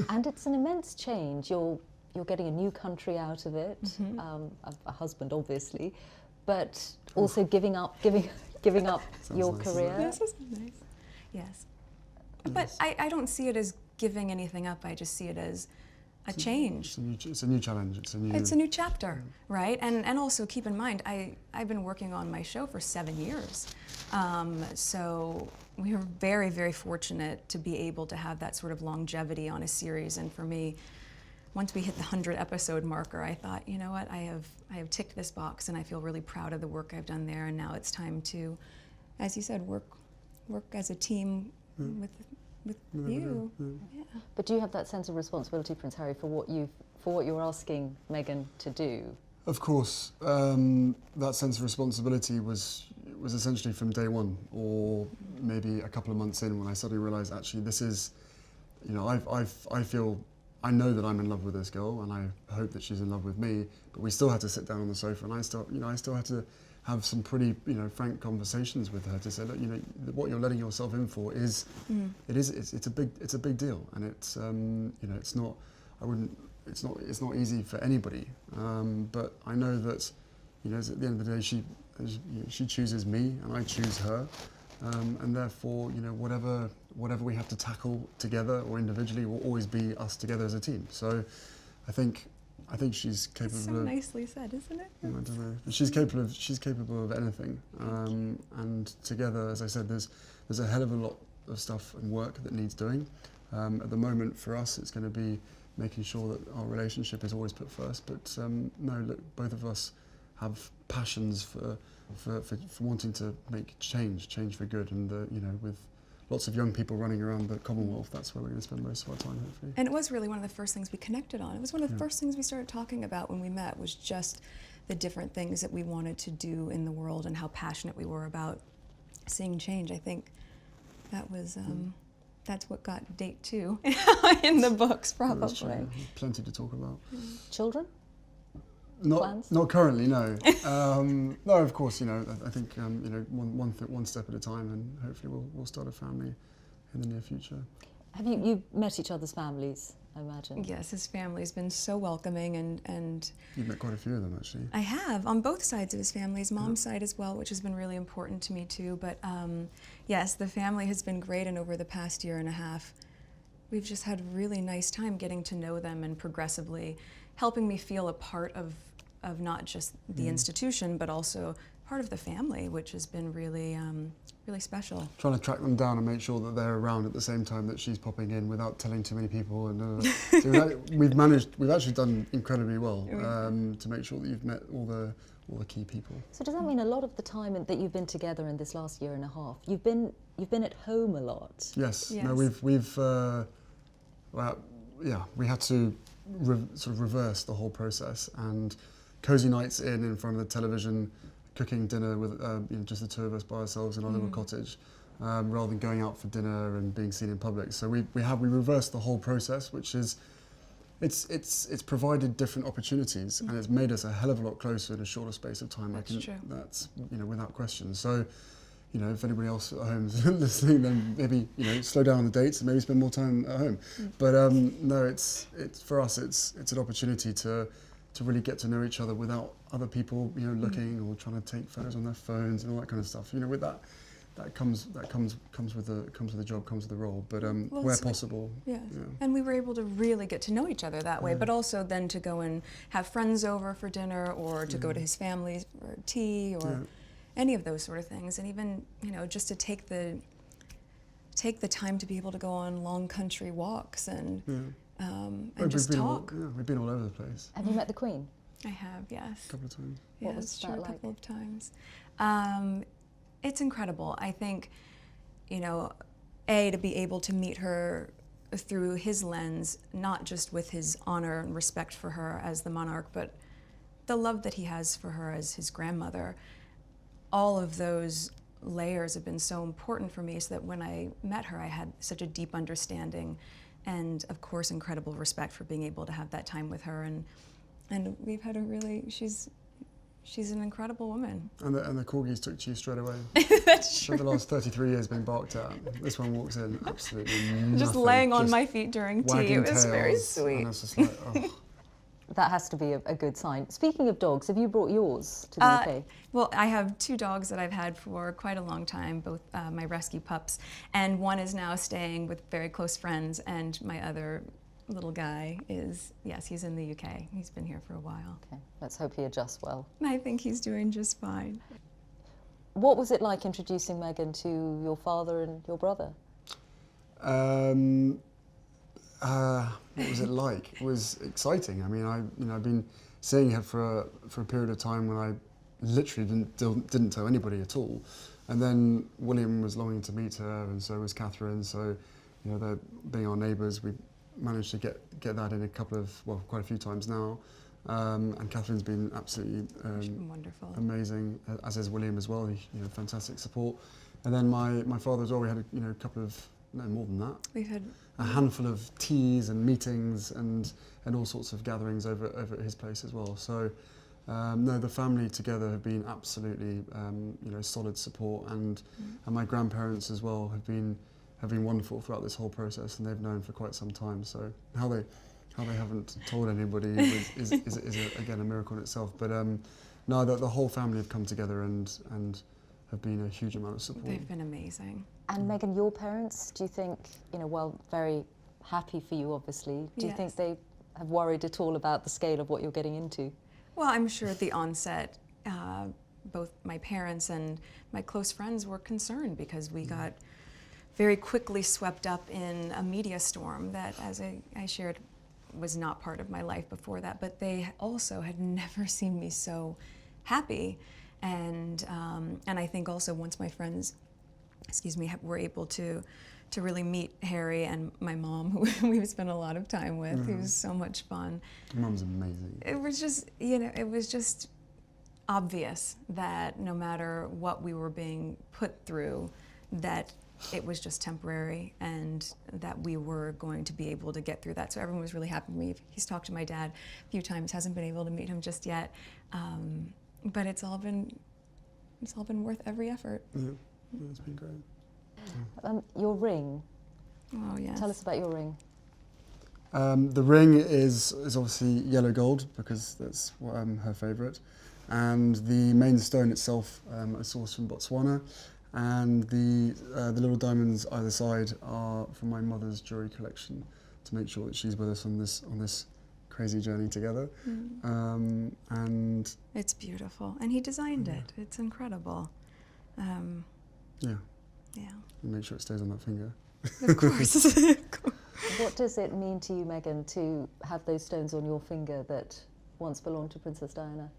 And it's an immense change. You're getting a new country out of it, a husband obviously, but also giving up your nice. career. Yes, that's nice. Yes. But I don't see it as giving anything up. I just see it as a change. It's a new challenge. It's a new chapter, right? And also keep in mind, I've been working on my show for 7 years. So we were very, very fortunate to be able to have that sort of longevity on a series. And for me, once we hit the 100 episode marker, I thought, you know what, I have ticked this box, and I feel really proud of the work I've done there. And now it's time to, as you said, work as a team with you. Yeah. But do you have that sense of responsibility, Prince Harry, for what you're asking Meghan to do? Of course, that sense of responsibility was essentially from day one, or maybe a couple of months in, when I suddenly realised, actually, this is, you know, I know that I'm in love with this girl, and I hope that she's in love with me. But we still had to sit down on the sofa, and I still had to have some pretty, you know, frank conversations with her to say, look, you know, what you're letting yourself in for is, it's a big deal, and it's, you know, it's not easy for anybody. But I know that, you know, at the end of the day, she chooses me, and I choose her, and therefore, you know, whatever we have to tackle together or individually will always be us together as a team. So, I think she's capable. That's so nicely said, isn't it? I don't know. She's capable of anything, and together, as I said, there's a hell of a lot of stuff and work that needs doing. At the moment, for us, it's going to be making sure that our relationship is always put first. But no, look, both of us have passions for wanting to make change for good, and you know, with lots of young people running around the Commonwealth, that's where we're going to spend most of our time, hopefully. And it was really one of the first things we connected on. It was one of the first things we started talking about when we met, was just the different things that we wanted to do in the world and how passionate we were about seeing change. I think that was, that's what got date 2 in the books, probably. Plenty to talk about. Children? Not currently, no. No, of course, you know, I think, you know, one step at a time, and hopefully we'll start a family in the near future. Have you met each other's families, I imagine? Yes, his family's been so welcoming, and You've met quite a few of them, actually. I have, on both sides of his family, his mom's side as well, which has been really important to me too. But yes, the family has been great, and over the past year and a half, we've just had a really nice time getting to know them and progressively helping me feel a part of not just the institution, but also part of the family, which has been really, really special. Trying to track them down and make sure that they're around at the same time that she's popping in without telling too many people. And so we've actually done incredibly well to make sure that you've met all the key people. So does that mean a lot of the time that you've been together in this last year and a half, you've been at home a lot? Yes. No, we've well, yeah, we had to sort of reverse the whole process, and cozy nights in front of the television, cooking dinner with you know, just the two of us by ourselves in our little cottage, rather than going out for dinner and being seen in public. So we reversed the whole process, which is it's provided different opportunities, and it's made us a hell of a lot closer in a shorter space of time. That's true. That's, you know, without question. So, you know, if anybody else at home is listening, then maybe, you know, slow down on the dates and maybe spend more time at home. But no, it's for us, it's an opportunity to really get to know each other without other people, you know, looking or trying to take photos on their phones and all that kind of stuff. You know, with that comes with the job, comes with the role. But where possible, yeah. And we were able to really get to know each other that way. But also then to go and have friends over for dinner, or to go to his family for tea, or any of those sort of things. And even, you know, just to take the time to be able to go on long country walks and just talk. We've been all over the place. Have you met the Queen? I have, yes. A couple of times. What was that a like? couple of times. It's incredible. I think, you know, to be able to meet her through his lens, not just with his honor and respect for her as the monarch, but the love that he has for her as his grandmother. All of those layers have been so important for me, so that when I met her, I had such a deep understanding, and of course incredible respect for being able to have that time with her. And we've had a really, she's She's an incredible woman. And the corgis took to you straight away. That's For the last 33 years being barked at, this one walks in absolutely nothing. Just laying on my feet during tea. wagging It was very tails, sweet. And it's just like, oh. That has to be a good sign. Speaking of dogs, have you brought yours to the UK? Well, I have 2 dogs that I've had for quite a long time, both my rescue pups, and one is now staying with very close friends, and my other little guy is, yes, he's in the UK. He's been here for a while. Okay, let's hope he adjusts well. And I think he's doing just fine. What was it like introducing Meghan to your father and your brother? What was it like? It was exciting. I mean, I've been seeing her for a period of time when I literally didn't tell anybody at all, and then William was longing to meet her, and so was Catherine. So, they're being our neighbours. We managed to get that in quite a few times now, and Catherine's been absolutely She's been wonderful. amazing, as is William as well. Fantastic support, and then my father as well. We had a couple of, no more than that. We've had A handful of teas and meetings and all sorts of gatherings over at his place as well. So, no, the family together have been absolutely, solid support, and my grandparents as well have been wonderful throughout this whole process, and they've known for quite some time. So how they haven't told anybody is again a miracle in itself. But no, the whole family have come together and have been a huge amount of support. They've been amazing. And Meghan, your parents, do you think, while very happy for you, obviously, do you think they have worried at all about the scale of what you're getting into? Well, I'm sure at the onset, both my parents and my close friends were concerned because we got very quickly swept up in a media storm that, as I shared, was not part of my life before that, but they also had never seen me so happy. And I think also once my friends, were able to really meet Harry and my mom, who we've spent a lot of time with, who was so much fun. Mum's amazing. It was just, it was just obvious that no matter what we were being put through, that it was just temporary and that we were going to be able to get through that. So everyone was really happy with me. He's talked to my dad a few times, hasn't been able to meet him just yet. But it's all been worth every effort. Yeah, it's been great. Your ring. Oh, yes. Tell us about your ring. The ring is obviously yellow gold because that's her favourite, and the main stone itself I sourced from Botswana, and the little diamonds either side are from my mother's jewellery collection to make sure that she's with us on this crazy journey together. And it's beautiful, and he designed it. It's incredible. Yeah. Yeah. Make sure it stays on that finger. Of course. What does it mean to you, Meghan, to have those stones on your finger that once belonged to Princess Diana?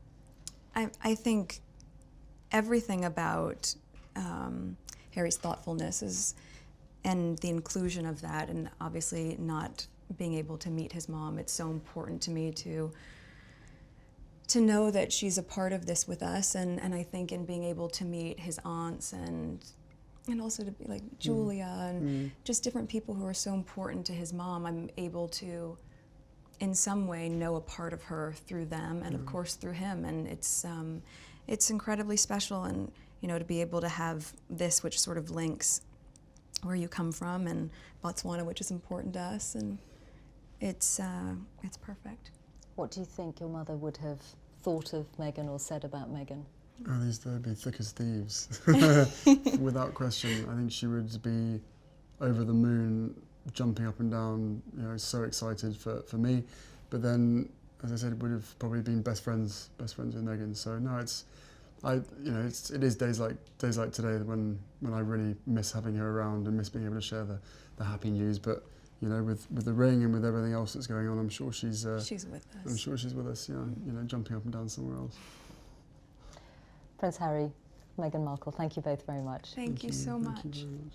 I think everything about Harry's thoughtfulness and the inclusion of that, and obviously not being able to meet his mom, it's so important to me to know that she's a part of this with us, and I think in being able to meet his aunts and also to be like Julia and just different people who are so important to his mom, I'm able to in some way know a part of her through them and of course through him, and it's incredibly special, and to be able to have this, which sort of links where you come from, and Botswana, which is important to us, and it's perfect. What do you think your mother would have thought of Meghan or said about Meghan? Oh, they'd be thick as thieves, without question. I think she would be over the moon, jumping up and down, so excited for me. But then, as I said, would have probably been best friends with Meghan. So no, it is days like today when I really miss having her around and miss being able to share the happy news. But with the ring and with everything else that's going on, I'm sure she's with us. I'm sure she's with us. Jumping up and down somewhere else. Prince Harry, Meghan Markle, thank you both very much. Thank you so much. Thank you very much.